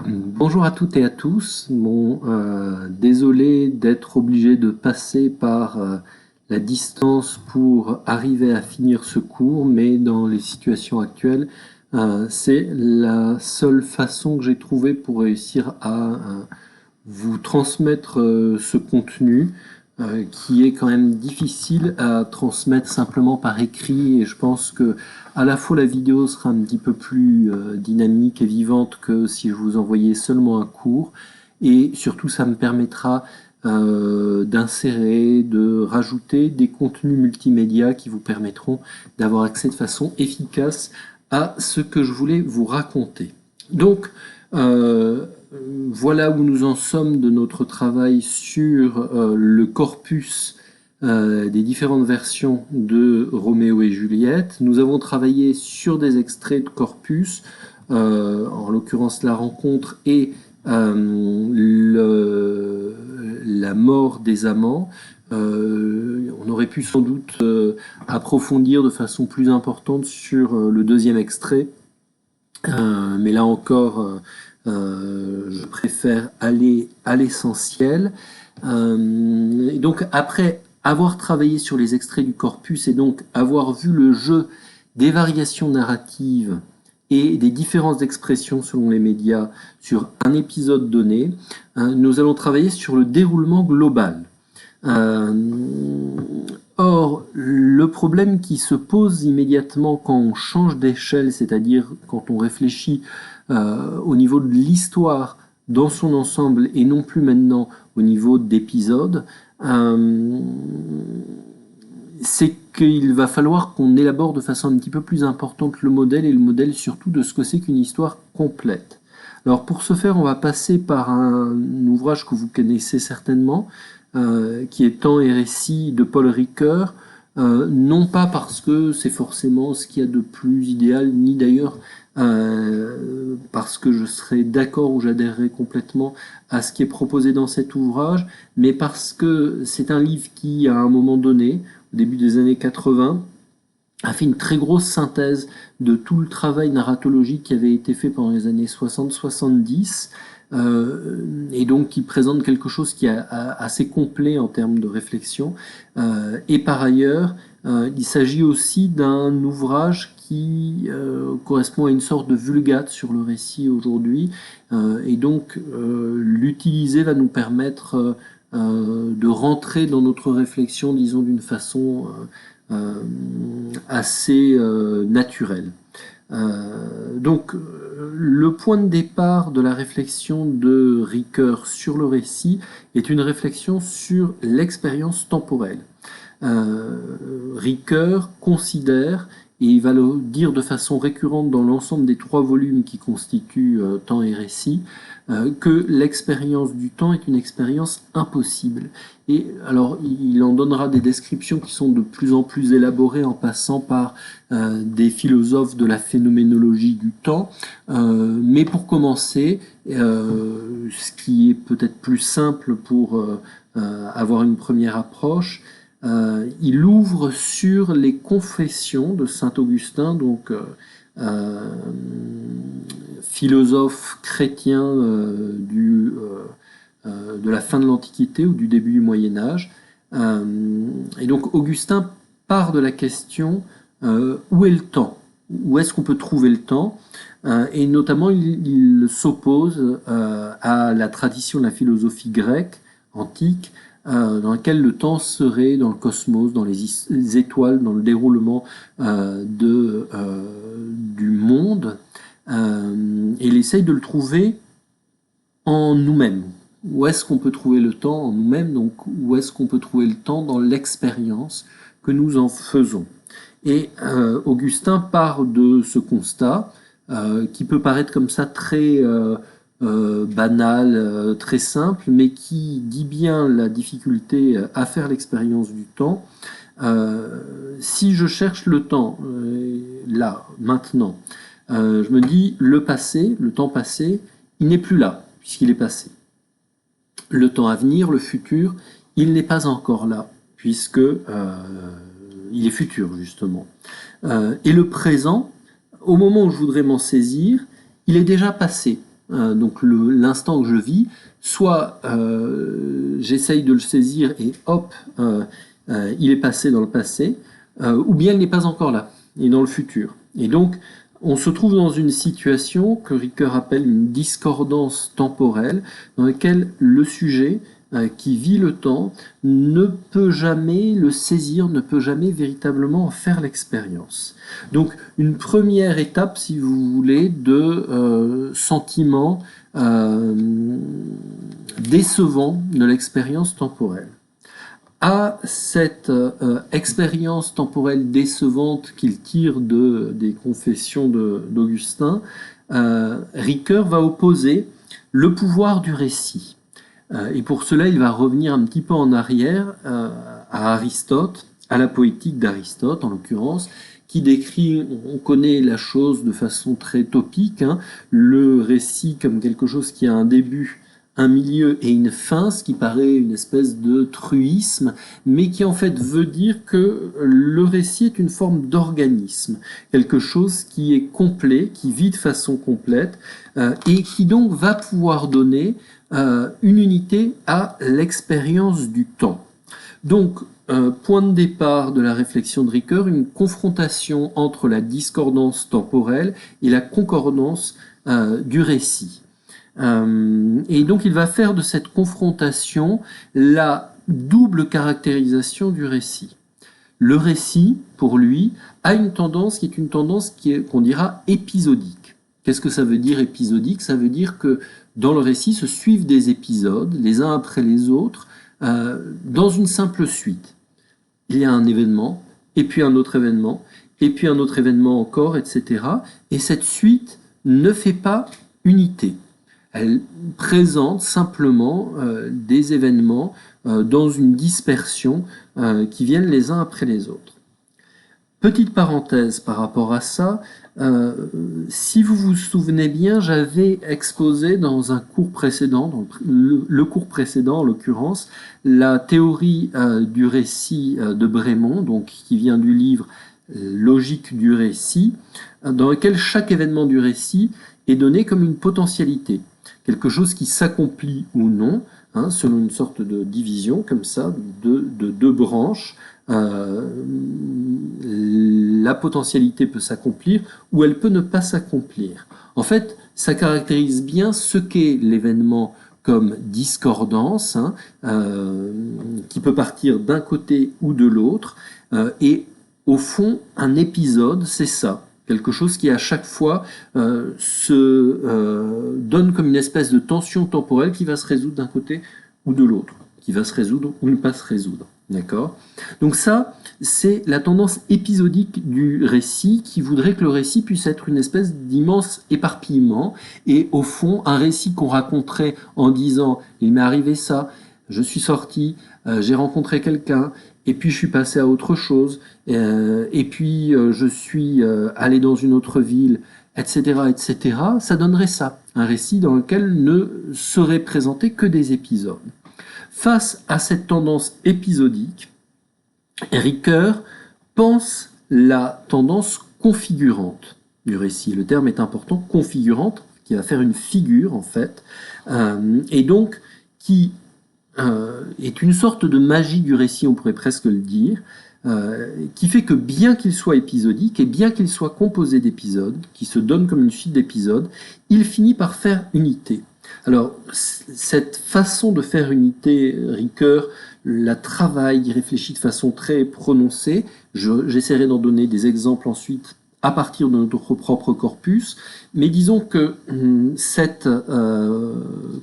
Bonjour à toutes et à tous. Désolé d'être obligé de passer par la distance pour arriver à finir ce cours, mais dans les situations actuelles, c'est la seule façon que j'ai trouvée pour réussir à vous transmettre ce contenu qui est quand même difficile à transmettre simplement par écrit, et je pense que à la fois la vidéo sera un petit peu plus dynamique et vivante que si je vous envoyais seulement un cours, et surtout ça me permettra d'insérer, de rajouter des contenus multimédia qui vous permettront d'avoir accès de façon efficace à ce que je voulais vous raconter. Donc, voilà où nous en sommes de notre travail sur le corpus des différentes versions de Roméo et Juliette. Nous avons travaillé sur des extraits de corpus, en l'occurrence la rencontre et la mort des amants. On aurait pu sans doute approfondir de façon plus importante sur le deuxième extrait, mais là encore, je préfère aller à l'essentiel. Et donc après avoir travaillé sur les extraits du corpus et donc avoir vu le jeu des variations narratives et des différences d'expression selon les médias sur un épisode donné, nous allons travailler sur le déroulement global. Or, le problème qui se pose immédiatement quand on change d'échelle, c'est-à-dire quand on réfléchit au niveau de l'histoire dans son ensemble et non plus maintenant au niveau d'épisodes, c'est qu'il va falloir qu'on élabore de façon un petit peu plus importante le modèle, et le modèle surtout de ce que c'est qu'une histoire complète. Alors pour ce faire, on va passer par un ouvrage que vous connaissez certainement, qui est Temps et récit de Paul Ricoeur, non pas parce que c'est forcément ce qu'il y a de plus idéal, ni d'ailleurs parce que je serais d'accord ou j'adhérerais complètement à ce qui est proposé dans cet ouvrage, mais parce que c'est un livre qui, à un moment donné, au début des années 80, a fait une très grosse synthèse de tout le travail narratologique qui avait été fait pendant les années 60-70, et donc qui présente quelque chose qui est assez complet en termes de réflexion. Et par ailleurs, il s'agit aussi d'un ouvrage qui correspond à une sorte de vulgate sur le récit aujourd'hui, et donc l'utiliser va nous permettre de rentrer dans notre réflexion, disons, d'une façon assez naturelle. Donc, le point de départ de la réflexion de Ricoeur sur le récit est une réflexion sur l'expérience temporelle. Ricoeur considère, et il va le dire de façon récurrente dans l'ensemble des 3 volumes qui constituent Temps et récit, que l'expérience du temps est une expérience impossible. Et alors, il en donnera des descriptions qui sont de plus en plus élaborées, en passant par des philosophes de la phénoménologie du temps. Mais pour commencer, ce qui est peut-être plus simple pour avoir une première approche, il ouvre sur les confessions de saint Augustin, donc philosophe chrétien de la fin de l'Antiquité ou du début du Moyen-Âge. Et donc Augustin part de la question où est le temps ? Où est-ce qu'on peut trouver le temps ? Et notamment il s'oppose à la tradition de la philosophie grecque antique, dans laquelle le temps serait dans le cosmos, dans les étoiles, dans le déroulement du monde. Et il essaye de le trouver en nous-mêmes. Où est-ce qu'on peut trouver le temps en nous-mêmes ? Donc, où est-ce qu'on peut trouver le temps dans l'expérience que nous en faisons ? Et Augustin part de ce constat, qui peut paraître comme ça très banal, très simple, mais qui dit bien la difficulté à faire l'expérience du temps. Si je cherche le temps, là, maintenant, je me dis, le passé, le temps passé, il n'est plus là, puisqu'il est passé. Le temps à venir, le futur, il n'est pas encore là, puisque il est futur, justement. Et le présent, au moment où je voudrais m'en saisir, il est déjà passé. donc l'instant que je vis, soit j'essaye de le saisir et hop, il est passé dans le passé, ou bien il n'est pas encore là, il est dans le futur. Et donc, on se trouve dans une situation que Ricoeur appelle une discordance temporelle, dans laquelle le sujet qui vit le temps ne peut jamais le saisir, ne peut jamais véritablement en faire l'expérience. Donc une première étape, si vous voulez, de sentiment décevant de l'expérience temporelle. À cette expérience temporelle décevante qu'il tire des confessions d'Augustin, Ricoeur va opposer le pouvoir du récit. Et pour cela, il va revenir un petit peu en arrière à Aristote, à la poétique d'Aristote en l'occurrence, qui décrit, on connaît la chose de façon très topique, hein, le récit comme quelque chose qui a un début, un milieu et une fin, ce qui paraît une espèce de truisme, mais qui en fait veut dire que le récit est une forme d'organisme, quelque chose qui est complet, qui vit de façon complète, et qui donc va pouvoir donner une unité à l'expérience du temps. Donc, point de départ de la réflexion de Ricoeur, une confrontation entre la discordance temporelle et la concordance du récit. Et donc il va faire de cette confrontation la double caractérisation du récit. Le récit, pour lui, a une tendance qui est une tendance qu'on dira épisodique. Qu'est-ce que ça veut dire épisodique? Ça veut dire que dans le récit se suivent des épisodes, les uns après les autres, dans une simple suite. Il y a un événement, et puis un autre événement, et puis un autre événement encore, etc. Et cette suite ne fait pas unité. Elle présente simplement des événements dans une dispersion qui viennent les uns après les autres. Petite parenthèse par rapport à ça, si vous vous souvenez bien, j'avais exposé dans un cours précédent, dans le cours précédent en l'occurrence, la théorie du récit de Brémond, donc qui vient du livre Logique du récit, dans lequel chaque événement du récit est donné comme une potentialité, quelque chose qui s'accomplit ou non, hein, selon une sorte de division comme ça, de deux branches. La potentialité peut s'accomplir ou elle peut ne pas s'accomplir. En fait, ça caractérise bien ce qu'est l'événement comme discordance, hein, qui peut partir d'un côté ou de l'autre, et au fond, un épisode, c'est ça. Quelque chose qui à chaque fois se donne comme une espèce de tension temporelle qui va se résoudre d'un côté ou de l'autre, qui va se résoudre ou ne pas se résoudre. D'accord? Donc ça, c'est la tendance épisodique du récit qui voudrait que le récit puisse être une espèce d'immense éparpillement et au fond, un récit qu'on raconterait en disant « il m'est arrivé ça, je suis sorti, j'ai rencontré quelqu'un, et puis je suis passé à autre chose, et puis je suis allé dans une autre ville, etc., etc. » Ça donnerait ça, un récit dans lequel ne seraient présentés que des épisodes. Face à cette tendance épisodique, Ricoeur pense la tendance configurante du récit. Le terme est important, configurante, qui va faire une figure en fait, et donc qui est une sorte de magie du récit, on pourrait presque le dire, qui fait que bien qu'il soit épisodique et bien qu'il soit composé d'épisodes, qui se donne comme une suite d'épisodes, il finit par faire unité. Alors, cette façon de faire unité, Ricoeur la travaille, y réfléchit de façon très prononcée. J'essaierai d'en donner des exemples ensuite à partir de notre propre corpus, mais disons que cette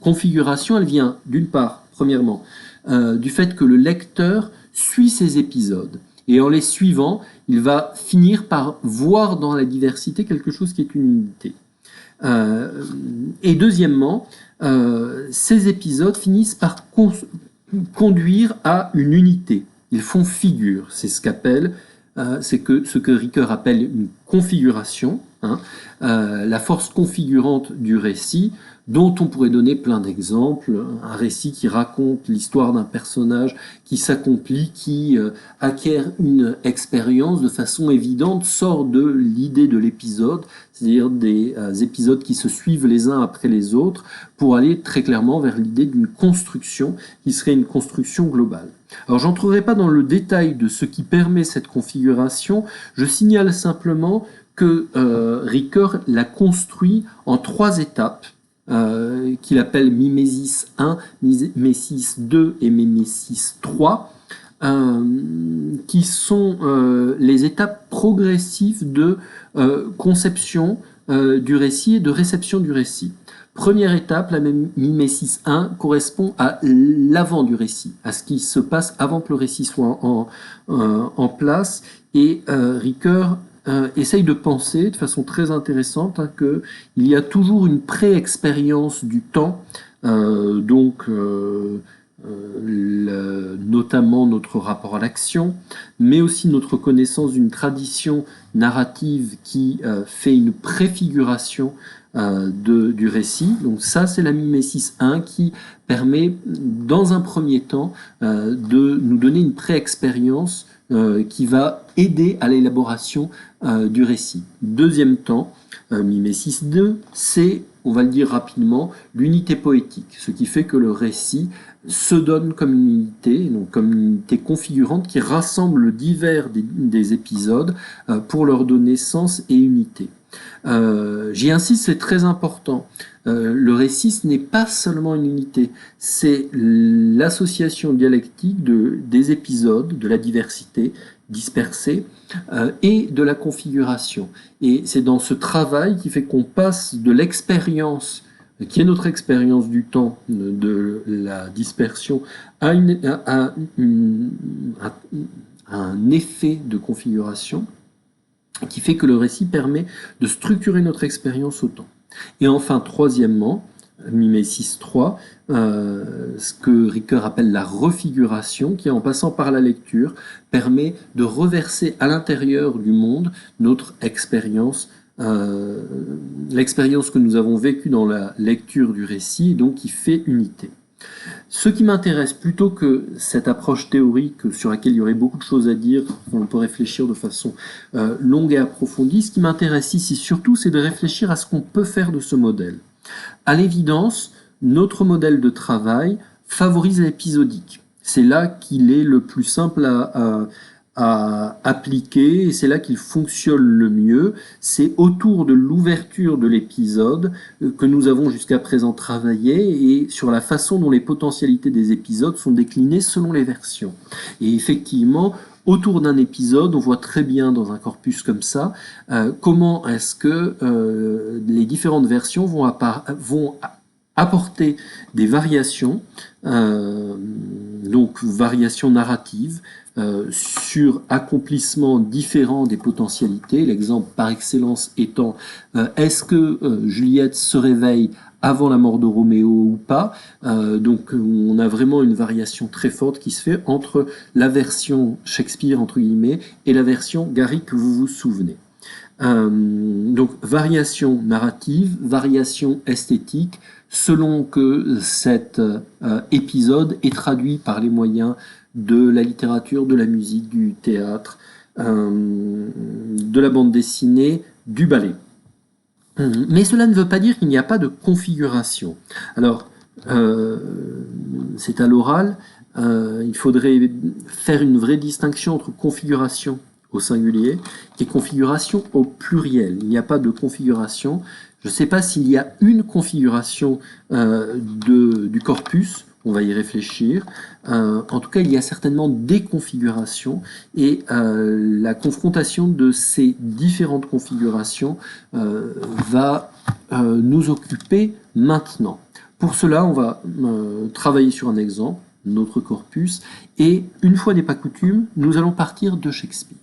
configuration, elle vient d'une part, premièrement, du fait que le lecteur suit ces épisodes. Et en les suivant, il va finir par voir dans la diversité quelque chose qui est une unité. Et deuxièmement, ces épisodes finissent par conduire à une unité. Ils font figure. C'est ce que Ricoeur appelle une configuration. hein, la force configurante du récit, dont on pourrait donner plein d'exemples. Un récit qui raconte l'histoire d'un personnage qui s'accomplit, qui acquiert une expérience de façon évidente, sort de l'idée de l'épisode, c'est-à-dire des épisodes qui se suivent les uns après les autres, pour aller très clairement vers l'idée d'une construction qui serait une construction globale. Alors j'entrerai pas dans le détail de ce qui permet cette configuration, je signale simplement que Ricoeur l'a construit en 3 étapes, qu'il appelle mimesis 1, mimesis 2 et mimesis 3, qui sont les étapes progressives de conception du récit et de réception du récit. Première étape, la mimesis 1 correspond à l'avant du récit, à ce qui se passe avant que le récit soit en place, et Ricoeur essaye de penser de façon très intéressante qu'il y a toujours une pré-expérience du temps, notamment notre rapport à l'action, mais aussi notre connaissance d'une tradition narrative qui fait une préfiguration du récit. Donc ça, c'est la mimesis 1 qui permet, dans un premier temps, de nous donner une pré-expérience qui va aider à l'élaboration du récit. Deuxième temps, mimesis 2, c'est, on va le dire rapidement, l'unité poétique, ce qui fait que le récit se donne comme une unité, donc comme une unité configurante qui rassemble divers des épisodes pour leur donner sens et unité. J'y insiste, c'est très important. Le récit, ce n'est pas seulement une unité, c'est l'association dialectique des épisodes, de la diversité dispersée et de la configuration. Et c'est dans ce travail qui fait qu'on passe de l'expérience, qui est notre expérience du temps, de la dispersion, à un effet de configuration, qui fait que le récit permet de structurer notre expérience au temps. Et enfin, troisièmement, mimesis 3, ce que Ricoeur appelle la refiguration, qui en passant par la lecture permet de reverser à l'intérieur du monde notre expérience, l'expérience que nous avons vécue dans la lecture du récit, donc qui fait unité. Ce qui m'intéresse, plutôt que cette approche théorique sur laquelle il y aurait beaucoup de choses à dire, on peut réfléchir de façon longue et approfondie, ce qui m'intéresse ici surtout, c'est de réfléchir à ce qu'on peut faire de ce modèle. À l'évidence, notre modèle de travail favorise l'épisodique. C'est là qu'il est le plus simple à appliquer, et c'est là qu'il fonctionne le mieux. C'est autour de l'ouverture de l'épisode que nous avons jusqu'à présent travaillé, et sur la façon dont les potentialités des épisodes sont déclinées selon les versions. Et effectivement, autour d'un épisode, on voit très bien dans un corpus comme ça comment est-ce que les différentes versions vont apporter des variations, donc variations narratives, sur accomplissement différent des potentialités. L'exemple par excellence étant est-ce que Juliette se réveille avant la mort de Roméo ou pas. Donc on a vraiment une variation très forte qui se fait entre la version Shakespeare entre guillemets et la version Garrick, vous vous souvenez. Donc variation narrative, variation esthétique, selon que cet épisode est traduit par les moyens de la littérature, de la musique, du théâtre, de la bande dessinée, du ballet. Mais cela ne veut pas dire qu'il n'y a pas de configuration. Alors, c'est à l'oral, il faudrait faire une vraie distinction entre configuration au singulier et configuration au pluriel. Il n'y a pas de configuration. Je ne sais pas s'il y a une configuration du corpus, on va y réfléchir. En tout cas, il y a certainement des configurations, et la confrontation de ces différentes configurations va nous occuper maintenant. Pour cela, on va travailler sur un exemple, notre corpus, et une fois n'est pas coutume, nous allons partir de Shakespeare.